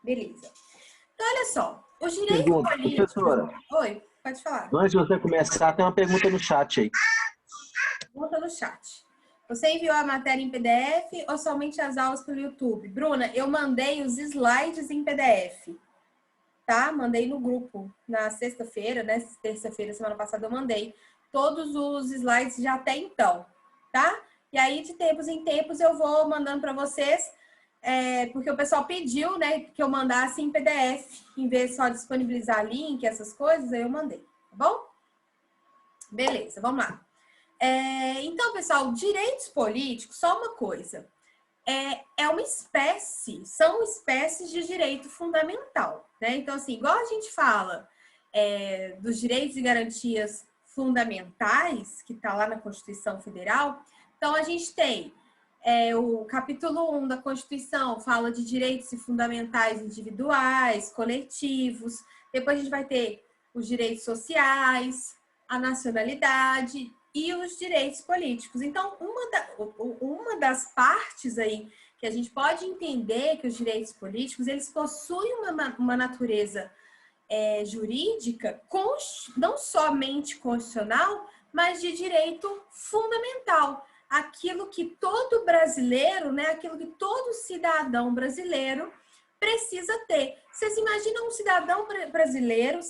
Beleza. Então, olha só. Os direitos Pergunta, políticos... professora. Oi, pode falar. Antes de você começar, tem uma pergunta no chat aí. Pergunta no chat. Você enviou a matéria em PDF ou somente as aulas pelo YouTube? Bruna, eu mandei os slides em PDF, tá? Mandei no grupo na sexta-feira, né? Terça-feira, semana passada, eu mandei todos os slides de até então, tá? E aí, de tempos em tempos, eu vou mandando para vocês, porque o pessoal pediu, né, que eu mandasse em PDF, em vez de só disponibilizar link, essas coisas, aí eu mandei, tá bom? Beleza, vamos lá. Então, pessoal, direitos políticos, só uma coisa. Uma espécie, são espécies de direito fundamental, né? Então, assim, igual a gente fala dos direitos e garantias fundamentais, que está lá na Constituição Federal, então a gente tem o capítulo 1 da Constituição, fala de direitos e fundamentais individuais, coletivos, depois a gente vai ter os direitos sociais, a nacionalidade e os direitos políticos. Então, uma das partes aí que a gente pode entender que os direitos políticos, eles possuem uma natureza jurídica, não somente constitucional, mas de direito fundamental. Aquilo que todo brasileiro, né, aquilo que todo cidadão brasileiro precisa ter. Vocês imaginam um cidadão brasileiro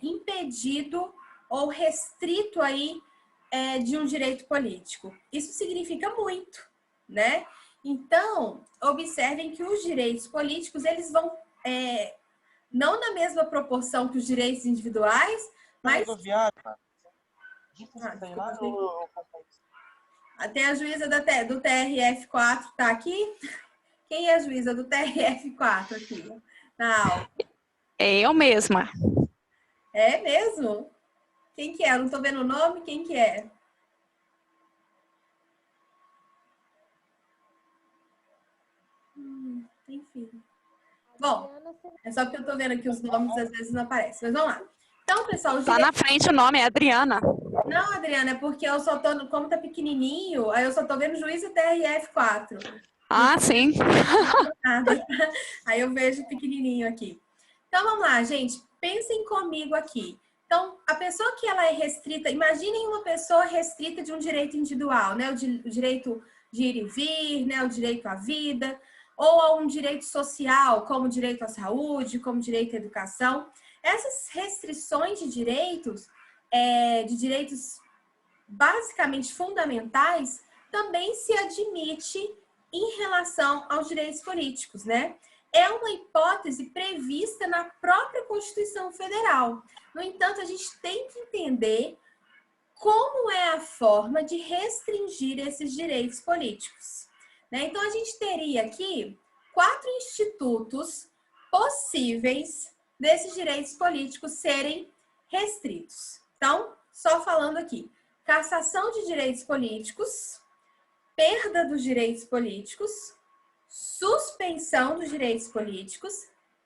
impedido ou restrito aí de um direito político? Isso significa muito, né? Então, observem que os direitos políticos, eles vão não na mesma proporção que os direitos individuais, mas... Até a juíza do TRF4 está aqui. Quem é a juíza do TRF4 aqui na aula? É eu mesma. É mesmo? Quem que é? Eu não estou vendo o nome. Quem que é? Enfim. Bom, é só porque eu estou vendo aqui os nomes, às vezes não aparecem. Mas vamos lá. Então, pessoal... Lá na frente o nome é Adriana. Não, Adriana, é porque eu só tô... Como tá pequenininho, aí eu só tô vendo juíza TRF4. Ah, sim. Aí eu vejo pequenininho aqui. Então, vamos lá, gente. Pensem comigo aqui. Então, a pessoa que ela é restrita... Imaginem uma pessoa restrita de um direito individual, né? O direito de ir e vir, né? O direito à vida, ou a um direito social, como direito à saúde, como direito à educação. Essas restrições de direitos basicamente fundamentais, também se admite em relação aos direitos políticos, né? É uma hipótese prevista na própria Constituição Federal. No entanto, a gente tem que entender como é a forma de restringir esses direitos políticos, né? Então, a gente teria aqui 4 institutos possíveis desses direitos políticos serem restritos. Então, só falando aqui: cassação de direitos políticos, perda dos direitos políticos, suspensão dos direitos políticos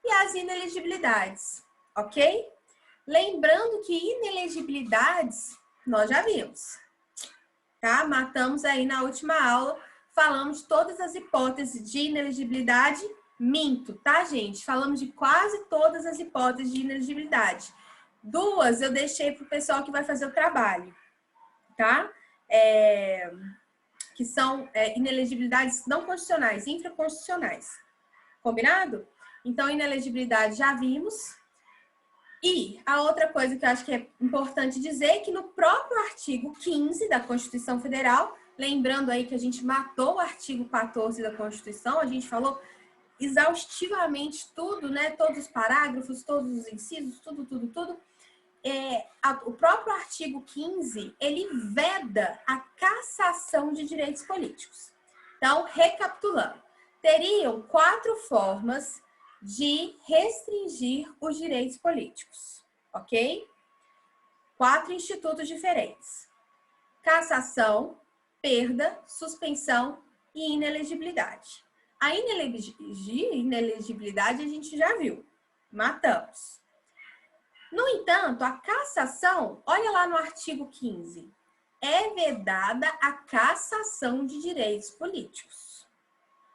e as inelegibilidades, ok? Lembrando que inelegibilidades nós já vimos, tá? Matamos aí na última aula, falamos de todas as hipóteses de inelegibilidade. Minto, tá, gente? Falamos de quase todas as hipóteses de inelegibilidade. 2 eu deixei para o pessoal que vai fazer o trabalho, tá? Que são inelegibilidades não constitucionais, infraconstitucionais. Combinado? Então, inelegibilidade já vimos. E a outra coisa que eu acho que é importante dizer é que no próprio artigo 15 da Constituição Federal, lembrando aí que a gente matou o artigo 14 da Constituição, a gente falou exaustivamente tudo, né? Todos os parágrafos, todos os incisos, tudo. O próprio artigo 15, ele veda a cassação de direitos políticos. Então, recapitulando, teriam 4 formas de restringir os direitos políticos, ok? 4 institutos diferentes: cassação, perda, suspensão e inelegibilidade. A inelegibilidade a gente já viu, matamos. No entanto, a cassação, olha lá no artigo 15, é vedada a cassação de direitos políticos.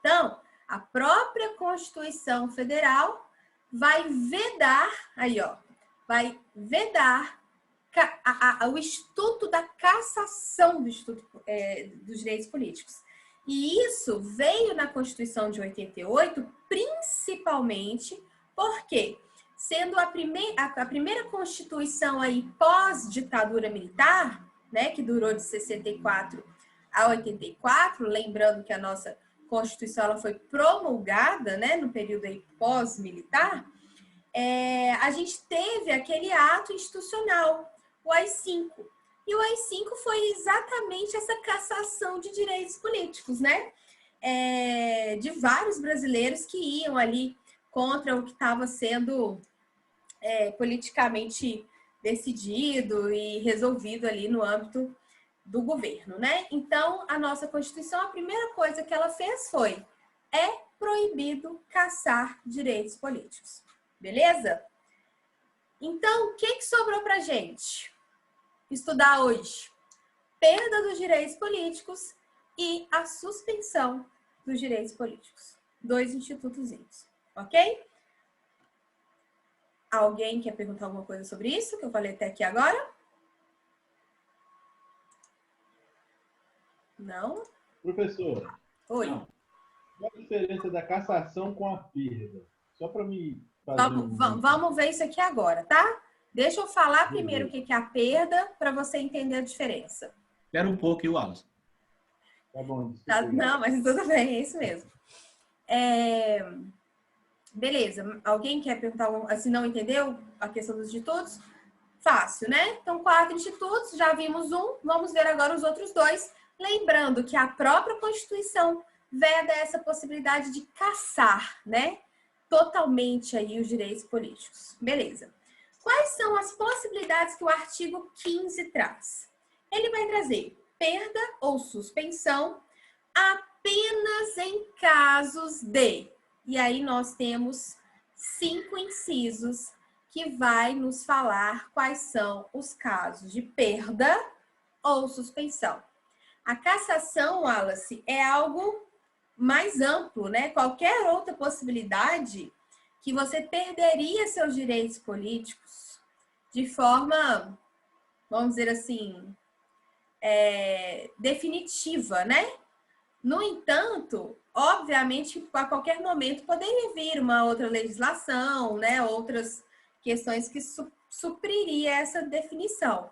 Então, A própria Constituição Federal vai vedar, aí ó, vai vedar o Instituto da Cassação dos Direitos Políticos. E isso veio na Constituição de 88, principalmente porque, sendo a primeira Constituição aí pós-ditadura militar, né, que durou de 64 a 84, lembrando que a nossa Constituição ela foi promulgada, né, no período aí pós-militar, a gente teve aquele ato institucional, o AI-5. E o AI-5 foi exatamente essa cassação de direitos políticos, né? De vários brasileiros que iam ali contra o que estava sendo politicamente decidido e resolvido ali no âmbito do governo, né? Então, a nossa Constituição, a primeira coisa que ela fez foi: é proibido cassar direitos políticos. Beleza? Então, o que sobrou pra gente estudar hoje? Perda dos direitos políticos e a suspensão dos direitos políticos. 2 institutozinhos, ok? Alguém quer perguntar alguma coisa sobre isso que eu falei até aqui agora? Não? Professora. Oi. Não. Qual a diferença da cassação com a perda? Só para me fazer vamos ver isso aqui agora, tá? Deixa eu falar primeiro o que é a perda para você entender a diferença. Espera um pouco, Wallace? Tá bom. Não, mas tudo bem, é isso mesmo. Beleza, alguém quer perguntar, se não entendeu a questão dos institutos? Fácil, né? Então, 4 institutos, já vimos um, vamos ver agora os outros 2. Lembrando que a própria Constituição veda essa possibilidade de cassar, né? Totalmente aí os direitos políticos. Beleza. Quais são as possibilidades que o artigo 15 traz? Ele vai trazer perda ou suspensão apenas em casos de... E aí nós temos 5 incisos que vai nos falar quais são os casos de perda ou suspensão. A cassação, Wallace, é algo mais amplo, né? Qualquer outra possibilidade que você perderia seus direitos políticos de forma, vamos dizer assim, definitiva, né? No entanto, obviamente, a qualquer momento poderia vir uma outra legislação, né? Outras questões que supriria essa definição.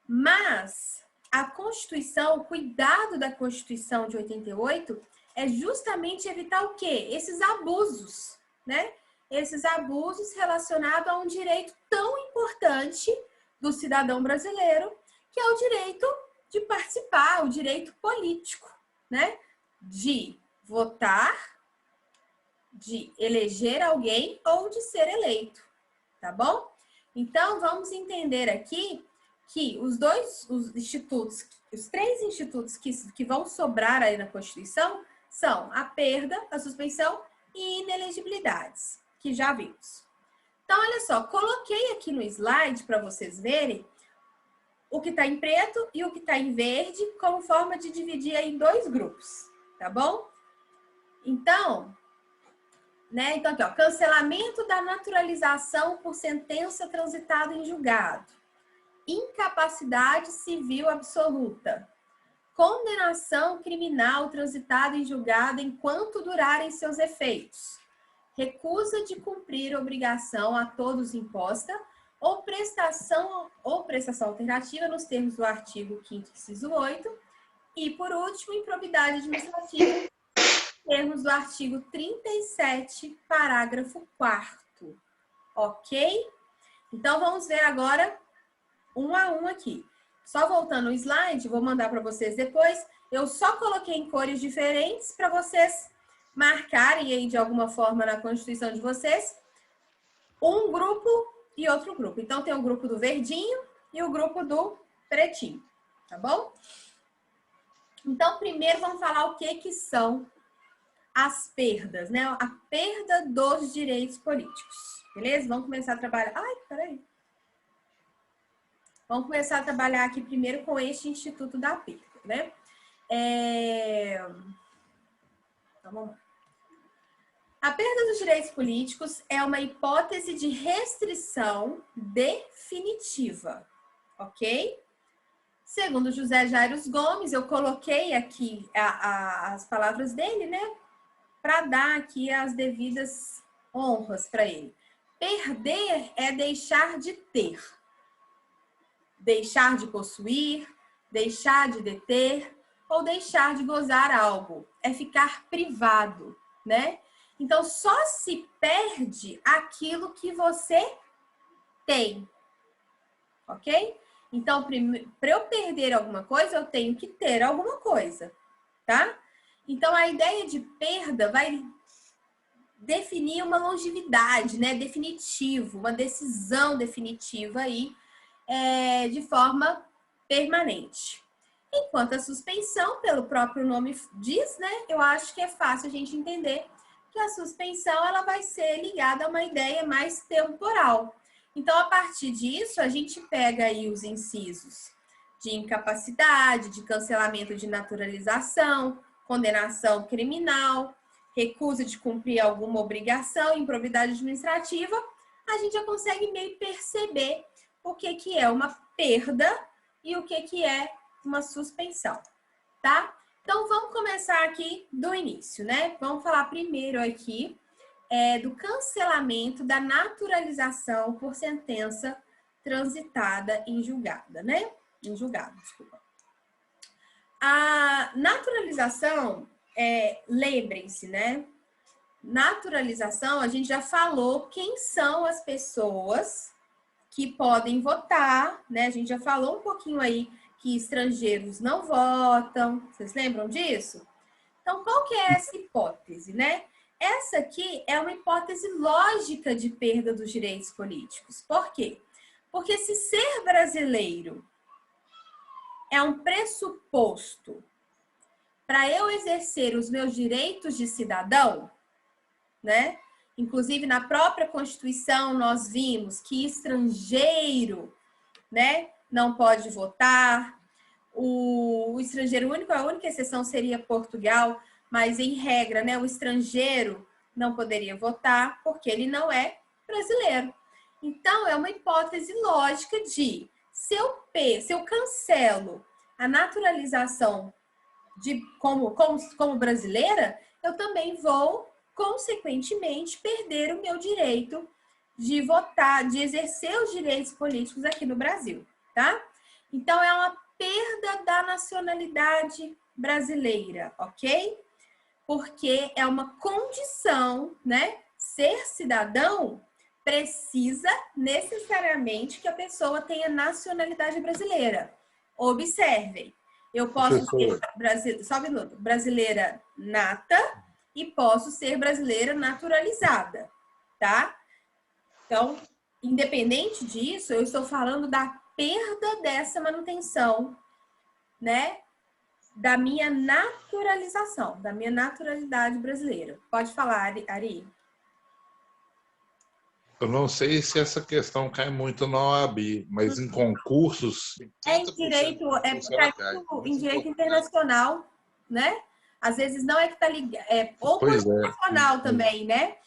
Mas a Constituição, o cuidado da Constituição de 88 é justamente evitar o quê? Esses abusos, né? Esses abusos relacionados a um direito tão importante do cidadão brasileiro, que é o direito de participar, o direito político, né? De votar, de eleger alguém ou de ser eleito, tá bom? Então, vamos entender aqui que os 3 institutos que vão sobrar aí na Constituição são a perda, a suspensão e inelegibilidades, que já vimos. Então, olha só, coloquei aqui no slide para vocês verem o que está em preto e o que está em verde, como forma de dividir aí em 2 grupos, tá bom? Então, né? Então, aqui, ó, cancelamento da naturalização por sentença transitada em julgado. Incapacidade civil absoluta. Condenação criminal transitada em julgado enquanto durarem seus efeitos. Recusa de cumprir obrigação a todos imposta ou prestação alternativa nos termos do artigo 5º, inciso 8. E, por último, improbidade administrativa, termos do artigo 37, parágrafo 4º. Ok? Então, vamos ver agora um a um aqui. Só voltando o slide, vou mandar para vocês depois. Eu só coloquei em cores diferentes para vocês marcarem aí de alguma forma na Constituição de vocês um grupo e outro grupo. Então, tem o grupo do verdinho e o grupo do pretinho, tá bom? Então, primeiro vamos falar o que são as perdas, né? A perda dos direitos políticos, beleza? Vamos começar a trabalhar... Ai, peraí. Vamos começar a trabalhar aqui primeiro com este Instituto da Perda, né? Então, vamos lá. A perda dos direitos políticos é uma hipótese de restrição definitiva, ok? Segundo José Jairus Gomes, eu coloquei aqui as palavras dele, né? Para dar aqui as devidas honras para ele. Perder é deixar de ter, deixar de possuir, deixar de deter ou deixar de gozar algo. É ficar privado, né? Então, só se perde aquilo que você tem, ok? Então, para eu perder alguma coisa, eu tenho que ter alguma coisa, tá? Então, a ideia de perda vai definir uma longevidade, né? Definitivo, uma decisão definitiva aí, de forma permanente. Enquanto a suspensão, pelo próprio nome diz, né? Eu acho que é fácil a gente entender que a suspensão ela vai ser ligada a uma ideia mais temporal. Então, a partir disso, a gente pega aí os incisos de incapacidade, de cancelamento de naturalização, condenação criminal, recusa de cumprir alguma obrigação, improbidade administrativa, a gente já consegue meio perceber o que é uma perda e o que é uma suspensão, tá? Então, vamos começar aqui do início, né? Vamos falar primeiro aqui do cancelamento da naturalização por sentença transitada em julgada, né? Em julgado, desculpa. A naturalização, lembrem-se, né? Naturalização, a gente já falou quem são as pessoas que podem votar, né? A gente já falou um pouquinho aí que estrangeiros não votam. Vocês lembram disso? Então, qual que é essa hipótese, né? Essa aqui é uma hipótese lógica de perda dos direitos políticos. Por quê? Porque se ser brasileiro é um pressuposto para eu exercer os meus direitos de cidadão, né? Inclusive, na própria Constituição, nós vimos que estrangeiro, né, não pode votar. O estrangeiro único, a única exceção seria Portugal, mas em regra, né, o estrangeiro não poderia votar porque ele não é brasileiro. Então, é uma hipótese lógica de se eu cancelo a naturalização como brasileira, eu também vou, consequentemente, perder o meu direito de votar, de exercer os direitos políticos aqui no Brasil, tá? Então, é uma perda da nacionalidade brasileira, ok? Porque é uma condição, né? Ser cidadão precisa necessariamente que a pessoa tenha nacionalidade brasileira. Observem, eu posso ser brasileira nata e posso ser brasileira naturalizada, tá? Então, independente disso, eu estou falando da perda dessa manutenção, né? Da minha naturalização, da minha naturalidade brasileira. Pode falar, Ari. Eu não sei se essa questão cai muito na OAB, mas em concursos... Em direito, em direito internacional, né? Às vezes não é que tá ligado, ou constitucional também, né?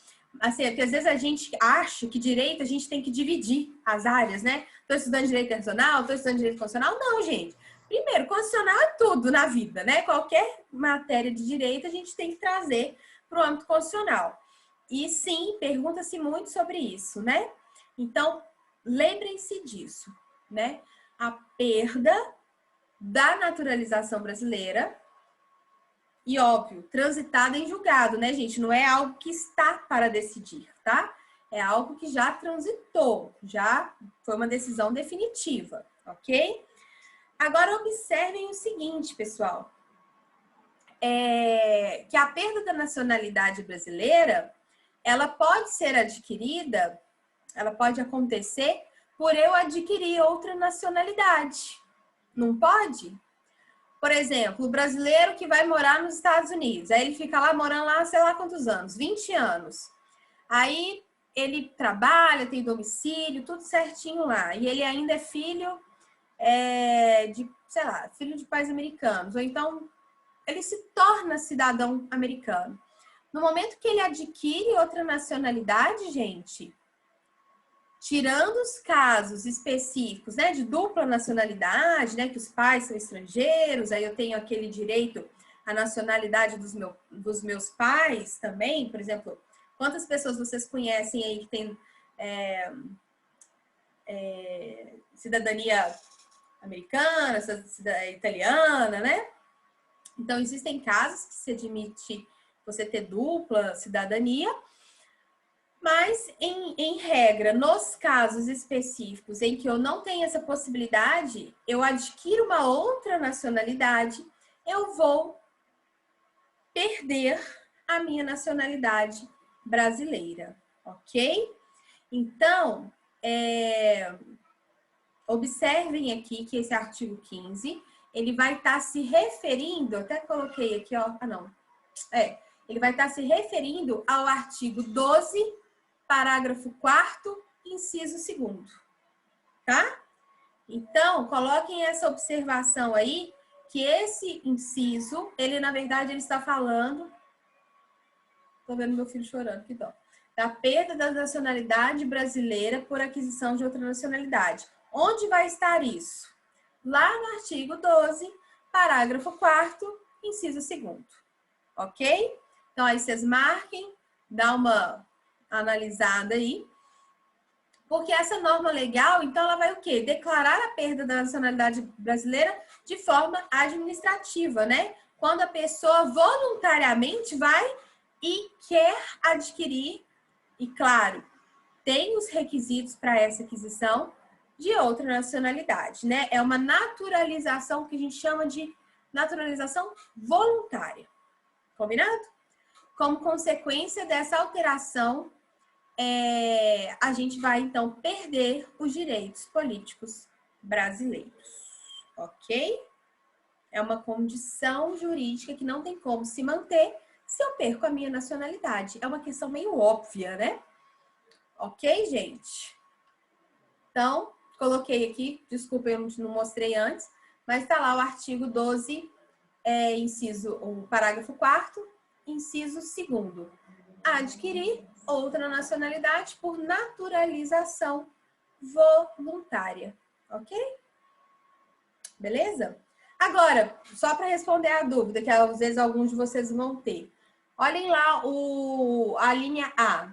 Assim, porque às vezes a gente acha que direito a gente tem que dividir as áreas, né? Estou estudando direito internacional, estou estudando direito constitucional. Não, gente. Primeiro, constitucional é tudo na vida, né? Qualquer matéria de direito a gente tem que trazer para o âmbito constitucional. E sim, pergunta-se muito sobre isso, né? Então, lembrem-se disso, né? A perda da naturalização brasileira e, óbvio, transitada em julgado, né, gente? Não é algo que está para decidir, tá? É algo que já transitou, já foi uma decisão definitiva, ok? Agora, observem o seguinte, pessoal. Que a perda da nacionalidade brasileira, ela pode ser adquirida, ela pode acontecer por eu adquirir outra nacionalidade. Não pode? Por exemplo, o brasileiro que vai morar nos Estados Unidos, aí ele fica lá morando lá, sei lá quantos anos, 20 anos. Aí ele trabalha, tem domicílio, tudo certinho lá. E ele ainda é filho filho de pais americanos. Ou então, ele se torna cidadão americano. No momento que ele adquire outra nacionalidade, gente, tirando os casos específicos, né, de dupla nacionalidade, né, que os pais são estrangeiros, aí eu tenho aquele direito à nacionalidade dos meus pais também, por exemplo, quantas pessoas vocês conhecem aí que tem cidadania americana, italiana, né? Então, existem casos que se admite você ter dupla cidadania, mas, em regra, nos casos específicos em que eu não tenho essa possibilidade, eu adquiro uma outra nacionalidade, eu vou perder a minha nacionalidade brasileira, ok? Então, observem aqui que esse artigo 15, ele vai estar se referindo, até coloquei aqui, ó, ele vai estar se referindo ao artigo 12, parágrafo 4º, inciso 2º, tá? Então, coloquem essa observação aí, que esse inciso, ele, na verdade, ele está falando... Tô vendo meu filho chorando, que dó. Da perda da nacionalidade brasileira por aquisição de outra nacionalidade. Onde vai estar isso? Lá no artigo 12, parágrafo 4º, inciso 2º. Ok? Então, aí vocês marquem, dá uma analisada aí. Porque essa norma legal, então, ela vai o quê? Declarar a perda da nacionalidade brasileira de forma administrativa, né? Quando a pessoa voluntariamente vai e quer adquirir, e claro, tem os requisitos para essa aquisição de outra nacionalidade, né? É uma naturalização que a gente chama de naturalização voluntária. Combinado? Como consequência dessa alteração, a gente vai, então, perder os direitos políticos brasileiros. Ok? É uma condição jurídica que não tem como se manter se eu perco a minha nacionalidade. É uma questão meio óbvia, né? Ok, gente? Então, coloquei aqui, desculpa, eu não mostrei antes, mas está lá o artigo 12, o parágrafo 4º, inciso 2º. Adquirir outra nacionalidade por naturalização voluntária. Ok? Beleza? Agora, só para responder a dúvida, que às vezes alguns de vocês vão ter. Olhem lá a linha A.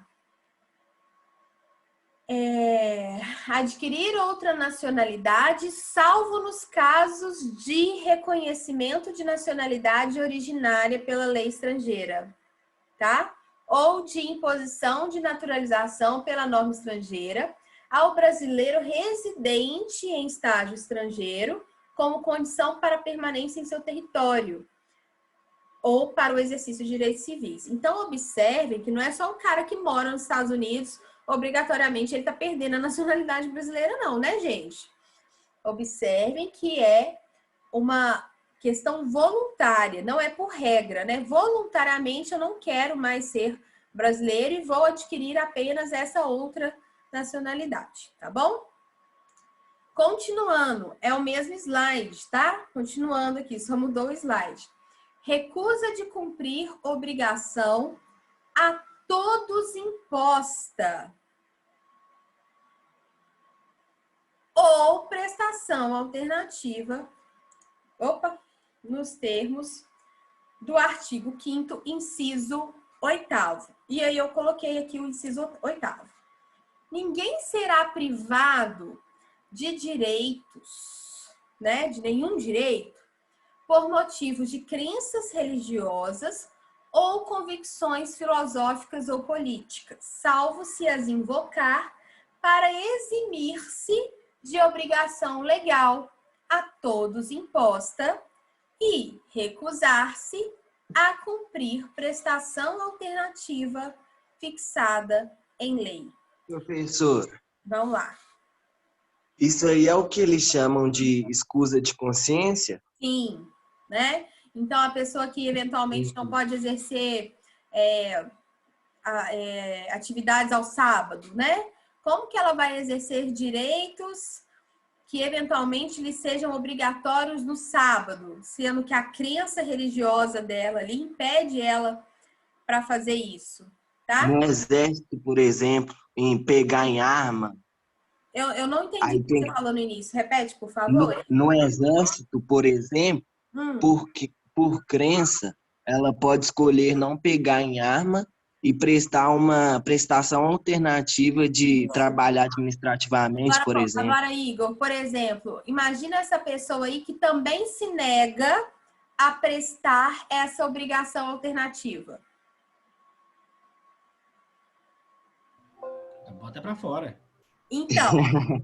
Adquirir outra nacionalidade, salvo nos casos de reconhecimento de nacionalidade originária pela lei estrangeira, tá? Ou de imposição de naturalização pela norma estrangeira ao brasileiro residente em estágio estrangeiro como condição para permanência em seu território ou para o exercício de direitos civis. Então, observem que não é só o cara que mora nos Estados Unidos, obrigatoriamente ele está perdendo a nacionalidade brasileira, não, né, gente? Observem que é uma questão voluntária, não é por regra, né? Voluntariamente eu não quero mais ser brasileiro e vou adquirir apenas essa outra nacionalidade, tá bom? Continuando, é o mesmo slide, tá? Continuando aqui, só mudou o slide. Recusa de cumprir obrigação a todos imposta ou prestação alternativa, nos termos do artigo 5º, inciso 8º. E aí eu coloquei aqui o inciso 8º. Ninguém será privado de direitos, né, de nenhum direito, por motivos de crenças religiosas ou convicções filosóficas ou políticas, salvo se as invocar para eximir-se de obrigação legal a todos imposta e recusar-se a cumprir prestação alternativa fixada em lei. Professor, Vamos lá. isso aí é o que eles chamam de escusa de consciência? Sim, né? Então, a pessoa que eventualmente não pode exercer atividades ao sábado, né? Como que ela vai exercer direitos que eventualmente lhe sejam obrigatórios no sábado, sendo que a crença religiosa dela ali impede ela para fazer isso, tá? No exército, por exemplo, em pegar em arma, Eu não entendi aí o que você falou no início. Repete, por favor. no exército, por exemplo, Hum. por crença, ela pode escolher não pegar em arma e prestar uma prestação alternativa de trabalhar administrativamente, por exemplo. Agora, Igor, por exemplo, imagina essa pessoa aí que também se nega a prestar essa obrigação alternativa. Bota pra fora. Então,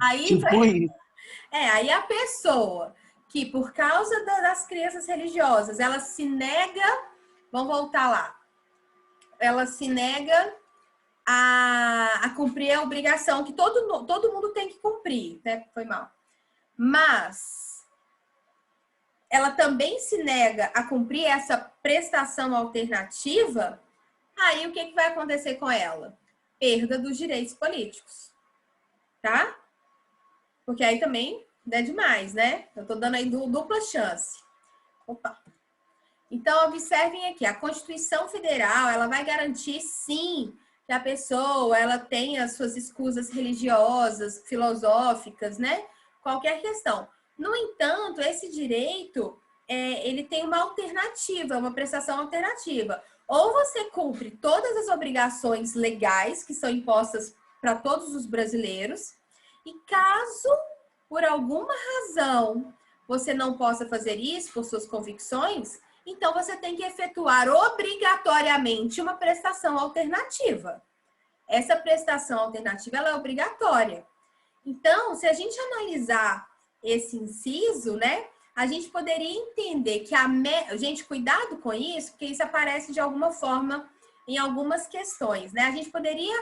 aí, Tipo isso. aí a pessoa que, por causa das crenças religiosas, ela se nega, vamos voltar lá, ela se nega a cumprir a obrigação que todo mundo tem que cumprir, né? Foi mal. Mas ela também se nega a cumprir essa prestação alternativa, aí o que vai acontecer com ela? Perda dos direitos políticos, tá? Porque aí também é demais, né? Eu tô dando aí dupla chance. Opa! Então, observem aqui, a Constituição Federal, ela vai garantir, sim, que a pessoa, ela tenha as suas escusas religiosas, filosóficas, né? Qualquer questão. No entanto, esse direito, ele tem uma alternativa, uma prestação alternativa. Ou você cumpre todas as obrigações legais que são impostas para todos os brasileiros, e caso, por alguma razão, você não possa fazer isso por suas convicções, então você tem que efetuar obrigatoriamente uma prestação alternativa. Essa prestação alternativa, ela é obrigatória. Então, se a gente analisar esse inciso, né, a gente poderia entender que gente, cuidado com isso, porque isso aparece de alguma forma em algumas questões, né? A gente poderia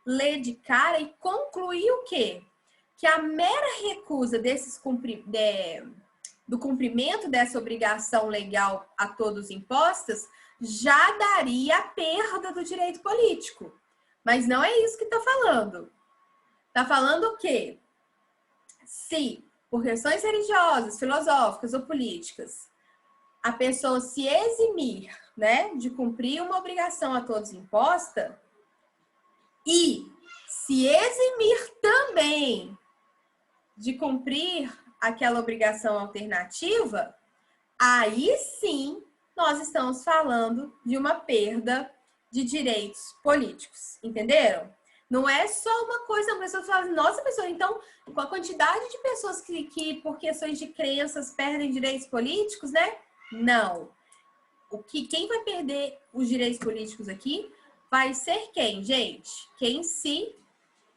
ler de cara e concluir o quê? Que a mera recusa do cumprimento dessa obrigação legal a todos impostas já daria a perda do direito político. Mas não é isso que está falando. Está falando o quê? Se, por questões religiosas, filosóficas ou políticas, a pessoa se eximir, né, de cumprir uma obrigação a todos imposta e se eximir também de cumprir aquela obrigação alternativa, aí sim nós estamos falando de uma perda de direitos políticos, entenderam? Não é só uma coisa, a pessoa fala, nossa, pessoa, então, com a quantidade de pessoas que por questões de crenças perdem direitos políticos, né? Não. Quem vai perder os direitos políticos aqui vai ser quem, gente? Quem se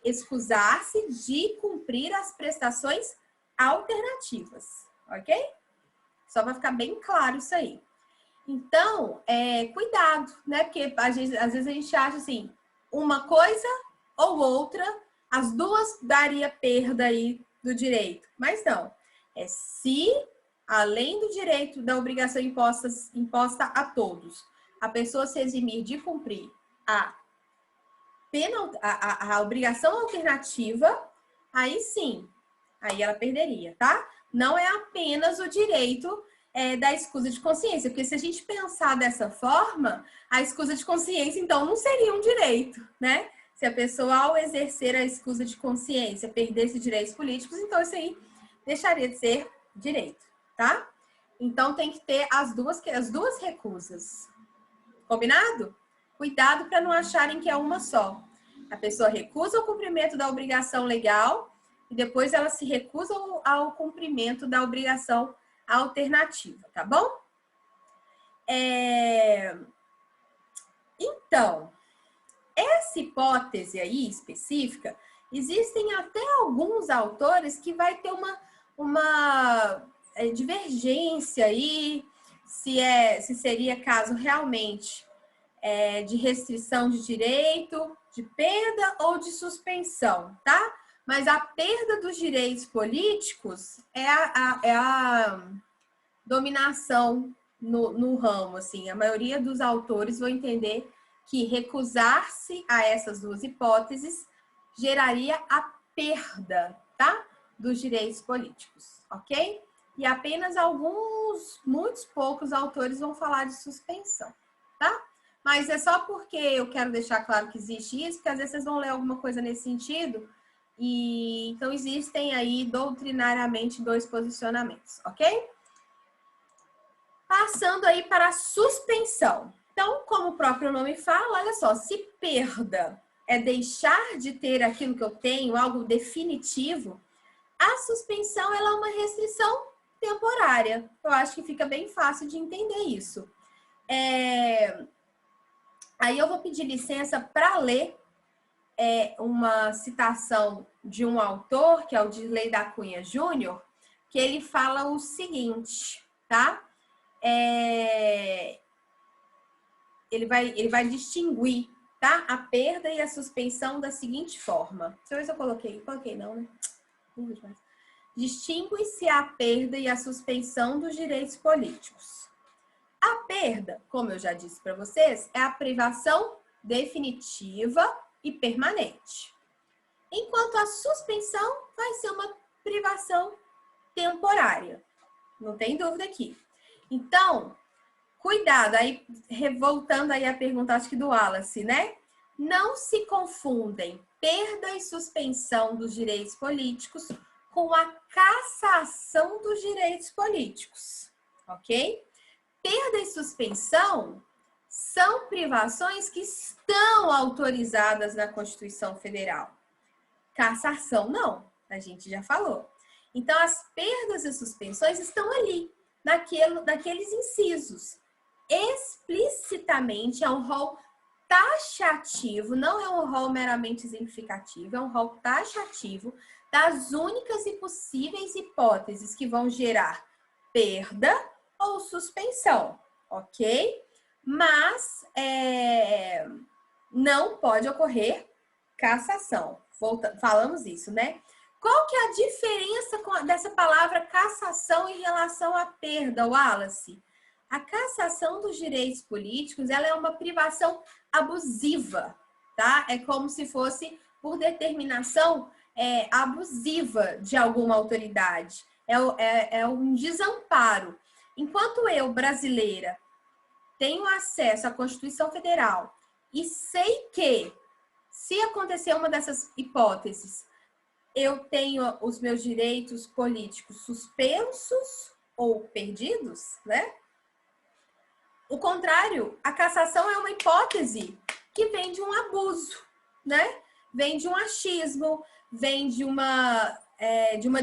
excusar-se de cumprir as prestações alternativas, ok? Só para ficar bem claro isso aí. Então, cuidado, né? Porque às vezes a gente acha assim, uma coisa ou outra, as duas daria perda aí do direito. Mas não. Se, além do direito da obrigação imposta a todos, a pessoa se eximir de cumprir a obrigação alternativa, aí sim, aí ela perderia, tá? Não é apenas o direito da escusa de consciência, porque se a gente pensar dessa forma, a escusa de consciência, então, não seria um direito, né? Se a pessoa, ao exercer a escusa de consciência, perdesse direitos políticos, então isso aí deixaria de ser direito, tá? Então, tem que ter as duas recusas. Combinado? Cuidado para não acharem que é uma só. A pessoa recusa o cumprimento da obrigação legal e depois ela se recusa ao cumprimento da obrigação alternativa, tá bom? Então, essa hipótese aí específica, existem até alguns autores que vai ter uma divergência aí, se seria caso realmente de restrição de direito, de perda ou de suspensão, tá? Mas a perda dos direitos políticos é a dominação no ramo, assim. A maioria dos autores vão entender que recusar-se a essas duas hipóteses geraria a perda, tá? Dos direitos políticos, ok? E apenas muitos poucos autores vão falar de suspensão, tá? mas é só porque eu quero deixar claro que existe isso, porque às vezes vocês vão ler alguma coisa nesse sentido, e então existem aí doutrinariamente 2 posicionamentos, ok? Passando aí para a suspensão. Então, como o próprio nome fala, olha só, se perda é deixar de ter aquilo que eu tenho, algo definitivo, a suspensão ela é uma restrição temporária. Eu acho que fica bem fácil de entender isso. Aí eu vou pedir licença para ler uma citação de um autor, que é o Dirley da Cunha Júnior, que ele fala o seguinte, tá? Ele vai distinguir, tá? A perda e a suspensão da seguinte forma. Deixa eu ver se eu coloquei. Coloquei não, né? Distingue-se a perda e a suspensão dos direitos políticos. A perda, como eu já disse para vocês, é a privação definitiva e permanente. Enquanto a suspensão vai ser uma privação temporária. Não tem dúvida aqui. Então, cuidado, aí voltando aí a pergunta, acho que do Wallace, né? Não se confundem perda e suspensão dos direitos políticos com a cassação dos direitos políticos, ok? Perda e suspensão são privações que estão autorizadas na Constituição Federal. Cassação, não, a gente já falou. Então, as perdas e suspensões estão ali, naqueles incisos. Explicitamente, é um rol taxativo, não é um rol meramente exemplificativo, é um rol taxativo das únicas e possíveis hipóteses que vão gerar perda ou suspensão, ok? Mas não pode ocorrer cassação. Falamos isso, né? Qual que é a diferença dessa palavra cassação em relação à perda, Wallace? A cassação dos direitos políticos, ela é uma privação abusiva, tá? É como se fosse por determinação abusiva de alguma autoridade. É um desamparo. Enquanto eu, brasileira, tenho acesso à Constituição Federal e sei que, se acontecer uma dessas hipóteses, eu tenho os meus direitos políticos suspensos ou perdidos, né? O contrário, a cassação é uma hipótese que vem de um abuso, né? Vem de um achismo, vem de uma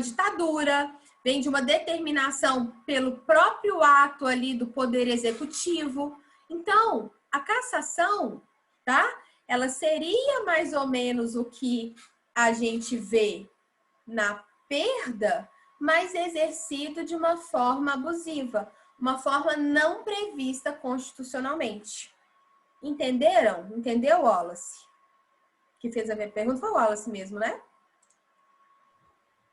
ditadura, vem de uma determinação pelo próprio ato ali do Poder Executivo. Então, a cassação, tá? Ela seria mais ou menos o que a gente vê na perda, mas exercido de uma forma abusiva, uma forma não prevista constitucionalmente. Entenderam? Entendeu, Wallace? Que fez a minha pergunta foi o Wallace mesmo, né?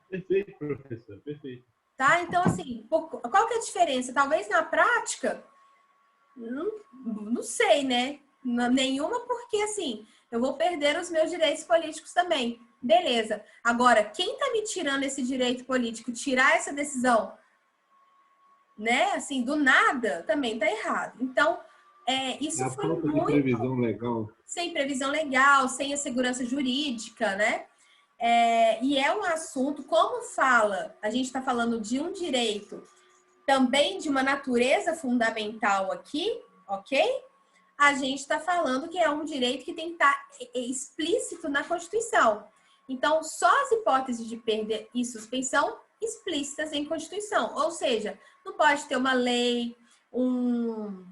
Perfeito, professor, perfeito. Tá? Então, assim, qual que é a diferença? Talvez na prática, não sei, né? Nenhuma, porque assim, eu vou perder os meus direitos políticos também. Beleza. Agora, quem tá me tirando esse direito político, tirar essa decisão, né? Assim, do nada, também tá errado. Então, isso foi muito... Sem previsão legal. Sem previsão legal, sem a segurança jurídica, né? E é um assunto, como fala, a gente está falando de um direito também de uma natureza fundamental aqui, ok? A gente está falando que é um direito que tem que estar explícito na Constituição. Então, só as hipóteses de perda e suspensão explícitas em Constituição. Ou seja, não pode ter uma lei, um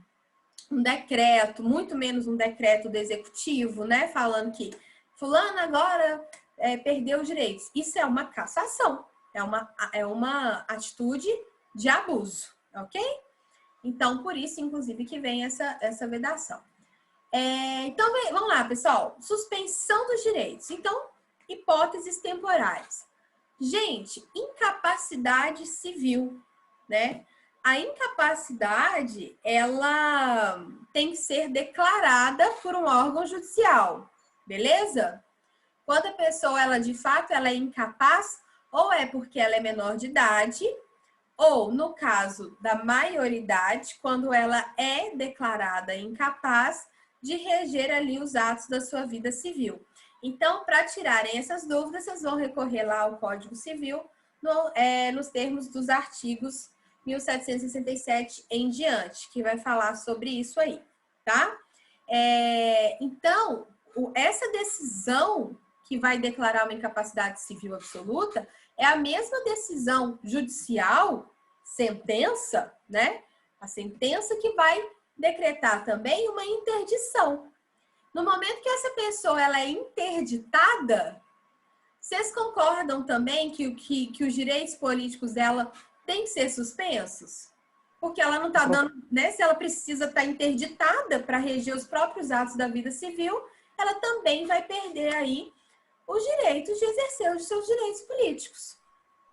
decreto, muito menos um decreto do Executivo, né? Falando que fulano agora perdeu os direitos. Isso é uma cassação. É uma atitude de abuso, ok? Então, por isso, inclusive, que vem essa vedação. Então, vamos lá, pessoal. Suspensão dos direitos. Então, hipóteses temporais. Gente, incapacidade civil, né? A incapacidade, ela tem que ser declarada por um órgão judicial, beleza? Quando a pessoa, ela de fato, ela é incapaz, ou é porque ela é menor de idade, ou no caso da maioridade, quando ela é declarada incapaz, de reger ali os atos da sua vida civil. Então, para tirarem essas dúvidas, vocês vão recorrer lá ao Código Civil nos termos dos artigos 1767 em diante, que vai falar sobre isso aí, tá? Então, essa decisão que vai declarar uma incapacidade civil absoluta é a mesma decisão judicial, sentença, né? A sentença que vai decretar também uma interdição. No momento que essa pessoa ela é interditada, vocês concordam também que os direitos políticos dela têm que ser suspensos? Porque ela não está dando, né? Se ela precisa estar interditada para reger os próprios atos da vida civil, ela também vai perder aí os direitos de exercer os seus direitos políticos.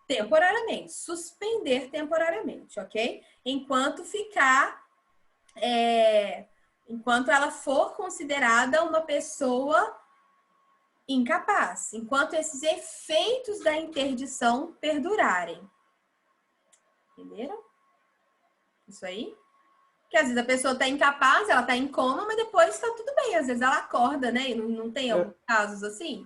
Temporariamente, suspender temporariamente, ok? Enquanto ela for considerada uma pessoa incapaz, enquanto esses efeitos da interdição perdurarem. Entenderam? Isso aí? Porque às vezes a pessoa está incapaz, ela está em coma, mas depois está tudo bem. Às vezes ela acorda, né? E não tem alguns casos assim?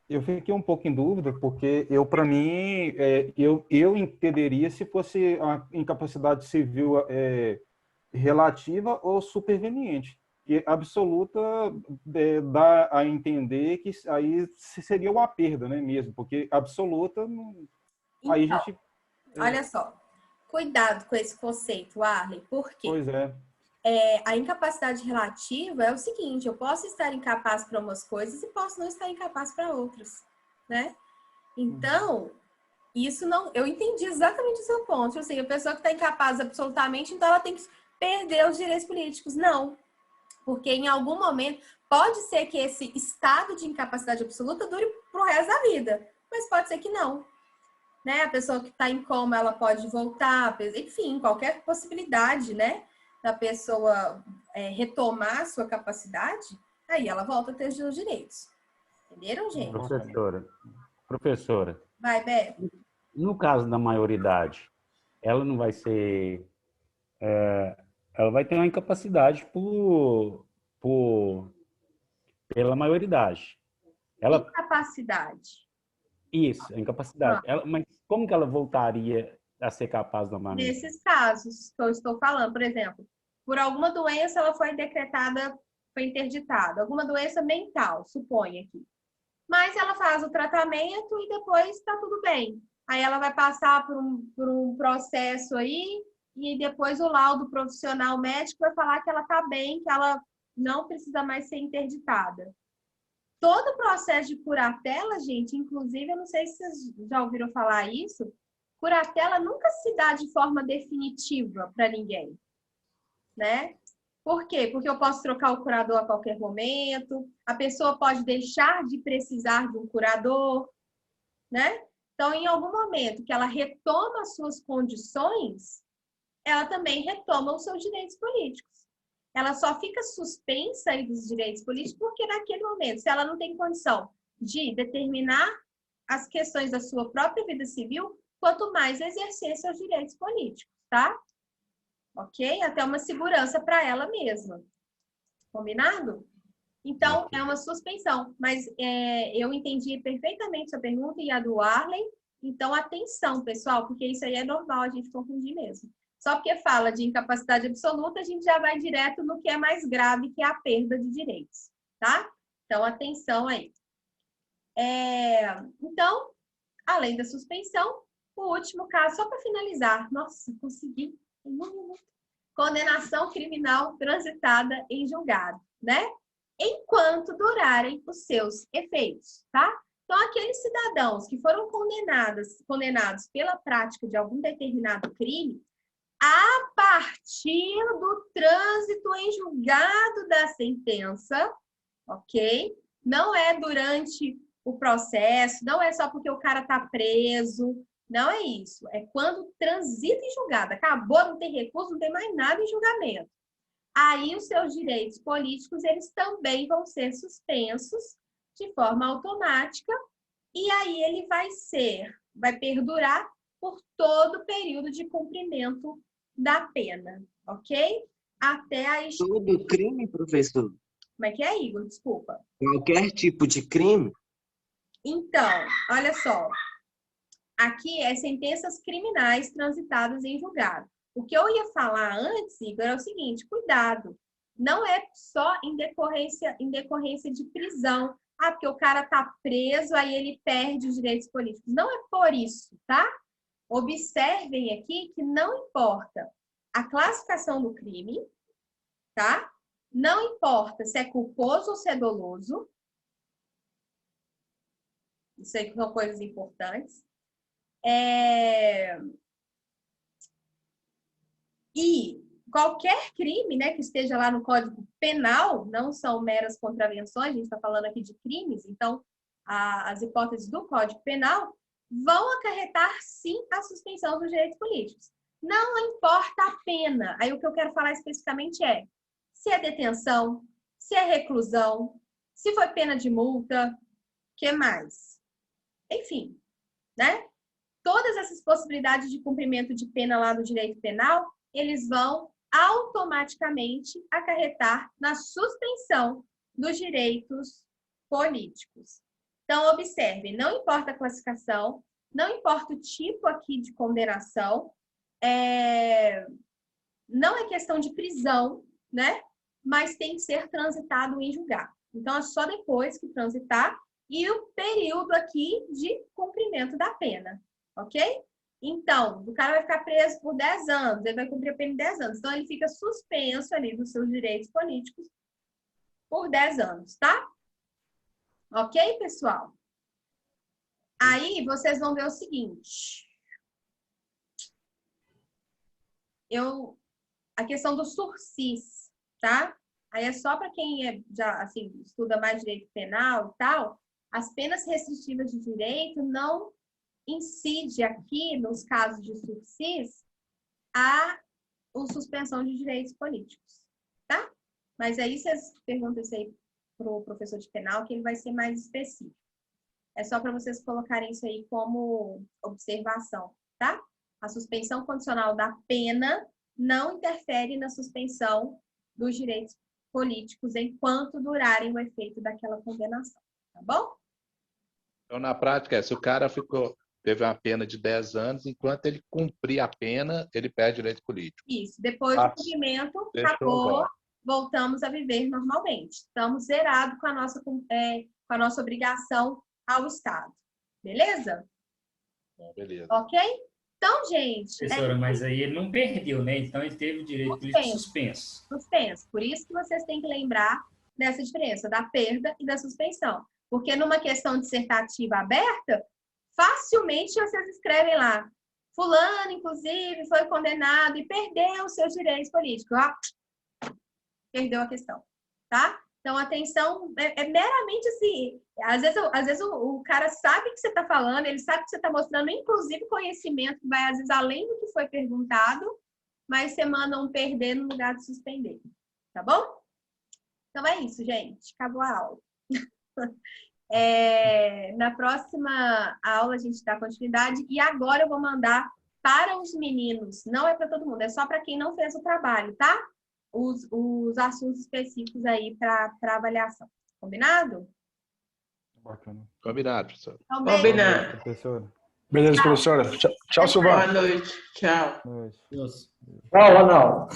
Eu fiquei um pouco em dúvida, porque para mim, eu entenderia se fosse a incapacidade civil relativa ou superveniente. Que absoluta dá a entender que aí seria uma perda, né, mesmo? Porque absoluta, então, aí a gente... Olha só, cuidado com esse conceito, Arley, por quê? Pois é. A incapacidade relativa é o seguinte, eu posso estar incapaz para umas coisas e posso não estar incapaz para outras, né? Então, isso não... Eu entendi exatamente o seu ponto. Assim, a pessoa que está incapaz absolutamente, então ela tem que perder os direitos políticos. Não. Porque em algum momento, pode ser que esse estado de incapacidade absoluta dure pro resto da vida, mas pode ser que não. Né? A pessoa que está em coma, ela pode voltar, enfim, qualquer possibilidade, né? Da pessoa retomar a sua capacidade, aí ela volta a ter os seus direitos. Entenderam, gente? Professora. Vai, Beto. No caso da maioridade, ela não vai ser... ela vai ter uma incapacidade pela maioridade. Incapacidade. Isso, a incapacidade. Mas como que ela voltaria a ser capaz novamente? Nesses casos que eu estou falando, por exemplo, por alguma doença ela foi decretada, foi interditada, alguma doença mental, suponha aqui. Mas ela faz o tratamento e depois está tudo bem. Aí ela vai passar por um processo aí e depois o laudo profissional médico vai falar que ela está bem, que ela não precisa mais ser interditada. Todo o processo de curatela, gente, inclusive, eu não sei se vocês já ouviram falar isso, curatela nunca se dá de forma definitiva para ninguém, né? Por quê? Porque eu posso trocar o curador a qualquer momento, a pessoa pode deixar de precisar de um curador, né? Então, em algum momento que ela retoma as suas condições, ela também retoma os seus direitos políticos. Ela só fica suspensa aí dos direitos políticos porque naquele momento, se ela não tem condição de determinar as questões da sua própria vida civil, quanto mais exercer seus direitos políticos, tá? Ok? Até uma segurança para ela mesma. Combinado? Então, é uma suspensão. Mas eu entendi perfeitamente a pergunta e a do Arley. Então, atenção, pessoal, porque isso aí é normal a gente confundir mesmo. Só porque fala de incapacidade absoluta, a gente já vai direto no que é mais grave, que é a perda de direitos, tá? Então, atenção aí. Então, além da suspensão, o último caso, só para finalizar. Nossa, consegui. Condenação criminal transitada em julgado, né? Enquanto durarem os seus efeitos, tá? Então, aqueles cidadãos que foram condenados pela prática de algum determinado crime, a partir do trânsito em julgado da sentença, ok? Não é durante o processo, não é só porque o cara está preso, não é isso. É quando transita em julgado. Acabou, não tem recurso, não tem mais nada em julgamento. Aí os seus direitos políticos, eles também vão ser suspensos de forma automática e aí ele vai perdurar por todo o período de cumprimento da pena, ok? até a... Todo crime, professor? Como é que é, Igor? Desculpa. Qualquer tipo de crime? Então, olha só. Aqui é sentenças criminais transitadas em julgado. O que eu ia falar antes, Igor, é o seguinte, cuidado. Não é só em decorrência de prisão. Ah, porque o cara tá preso, aí ele perde os direitos políticos. Não é por isso, tá? Observem aqui que não importa a classificação do crime, tá? Não importa se é culposo ou se é doloso. Isso aí são coisas importantes. E qualquer crime, né, que esteja lá no Código Penal, não são meras contravenções, a gente está falando aqui de crimes, então as hipóteses do Código Penal vão acarretar, sim, a suspensão dos direitos políticos. Não importa a pena. Aí o que eu quero falar especificamente é se é detenção, se é reclusão, se foi pena de multa, o que mais? Enfim, né? Todas essas possibilidades de cumprimento de pena lá do direito penal, eles vão automaticamente acarretar na suspensão dos direitos políticos. Então, observem, não importa a classificação, não importa o tipo aqui de condenação, não é questão de prisão, né? Mas tem que ser transitado em julgado. Então, é só depois que transitar e o período aqui de cumprimento da pena, ok? Então, o cara vai ficar preso por 10 anos, ele vai cumprir a pena em 10 anos. Então, ele fica suspenso ali dos seus direitos políticos por 10 anos, tá? Ok, pessoal? Aí, vocês vão ver o seguinte. A questão do sursis, tá? Aí é só para quem já assim, estuda mais direito penal e tal, as penas restritivas de direito não incide aqui, nos casos de sursis, a suspensão de direitos políticos, tá? Mas aí vocês perguntam isso aí para o professor de penal, que ele vai ser mais específico. É só para vocês colocarem isso aí como observação, tá? A suspensão condicional da pena não interfere na suspensão dos direitos políticos enquanto durarem o efeito daquela condenação, tá bom? Então, na prática, se o cara teve uma pena de 10 anos, enquanto ele cumprir a pena, ele perde direito político. Isso. Depois do cumprimento, acabou, voltamos a viver normalmente. Estamos zerados com a nossa obrigação ao Estado. Beleza? Beleza. Ok? Então, gente... Professora, mas aí ele não perdeu, né? Então ele teve o direito político suspenso. Suspenso. Por isso que vocês têm que lembrar dessa diferença, da perda e da suspensão. Porque numa questão dissertativa aberta, facilmente vocês escrevem lá, fulano, inclusive, foi condenado e perdeu os seus direitos políticos. Perdeu a questão, tá? Então, atenção, é meramente assim, às vezes o cara sabe o que você está falando, ele sabe que você está mostrando, inclusive, conhecimento que vai, às vezes, além do que foi perguntado, mas você manda um perder no lugar de suspender, tá bom? Então, é isso, gente. Acabou a aula. Na próxima aula, a gente dá continuidade, e agora eu vou mandar para os meninos, não é para todo mundo, é só para quem não fez o trabalho, tá? Os assuntos específicos aí para avaliação. Combinado? Bacana. Combinado, professor. Então, Combinado. Professora. Beleza, professora. Tchau, Silvana. Boa noite. Tchau. Boa noite. Nossa. Tchau, Ronaldo.